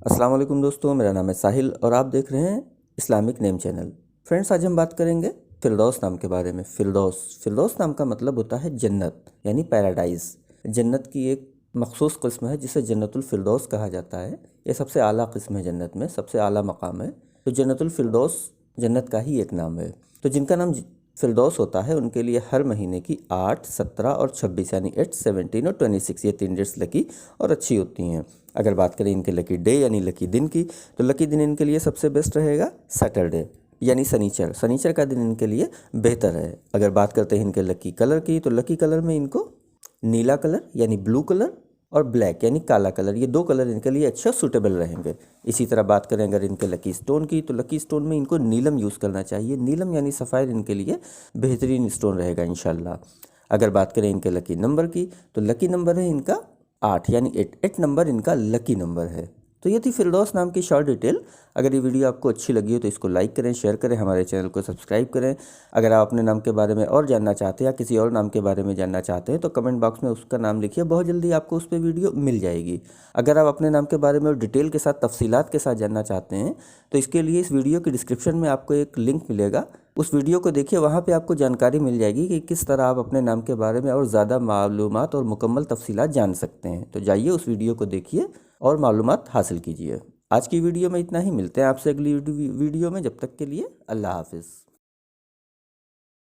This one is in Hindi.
अस्सलाम वालेकुम दोस्तों, मेरा नाम है साहिल और आप देख रहे हैं इस्लामिक नेम चैनल। फ्रेंड्स, आज हम बात करेंगे फ़िरदौस नाम के बारे में। फ़िरदौस नाम का मतलब होता है जन्नत यानी पैराडाइज़। जन्नत की एक मखसूस किस्म है जिसे जन्नतुल फ़िरदौस कहा जाता है। ये सबसे आला किस्म है जन्नत में, सबसे आला मकाम है। तो जन्नतुल फ़िरदौस जन्नत का ही एक नाम है। तो जिनका नाम फ़िरदौस होता है उनके लिए हर महीने की 8, 17 और 26 यानी 8, 17 और 26 ये 3 डेट्स लकी और अच्छी होती हैं। अगर बात करें इनके लकी डे यानी लकी दिन की, तो लकी दिन इनके लिए सबसे बेस्ट रहेगा सैटरडे यानी शनिचर। शनिचर का दिन इनके लिए बेहतर है। अगर बात करते हैं इनके लकी कलर की, तो लकी कलर में इनको नीला कलर यानी ब्लू कलर और ब्लैक यानी काला कलर, ये 2 कलर इनके लिए अच्छा सूटेबल रहेंगे। इसी तरह बात करें अगर इनके लकी स्टोन की, तो लकी स्टोन में इनको नीलम यूज़ करना चाहिए। नीलम यानी सफ़ायर इनके लिए बेहतरीन स्टोन रहेगा इंशाल्लाह। अगर बात करें इनके लकी नंबर की, तो लकी नंबर है इनका 8 यानी 8 नंबर इनका लकी नंबर है। तो ये थी फ़िरदौस नाम की शॉर्ट डिटेल। अगर ये वीडियो आपको अच्छी लगी हो तो इसको लाइक करें, शेयर करें, हमारे चैनल को सब्सक्राइब करें। अगर आप अपने नाम के बारे में और जानना चाहते हैं या किसी और नाम के बारे में जानना चाहते हैं तो कमेंट बॉक्स में उसका नाम लिखिए, बहुत जल्दी आपको उस पर वीडियो मिल जाएगी। अगर आप अपने नाम के बारे में और डिटेल के साथ तफसीलात के साथ जानना चाहते हैं तो इसके लिए इस वीडियो के डिस्क्रिप्शन में आपको एक लिंक मिलेगा, उस वीडियो को देखिए, वहाँ पे आपको जानकारी मिल जाएगी कि किस तरह आप अपने नाम के बारे में और ज़्यादा मालूमात और मुकम्मल तफसीलात जान सकते हैं। तो जाइए उस वीडियो को देखिए और मालूमात हासिल कीजिए। आज की वीडियो में इतना ही, मिलते हैं आपसे अगली वीडियो में। जब तक के लिए अल्लाह हाफ़िज़।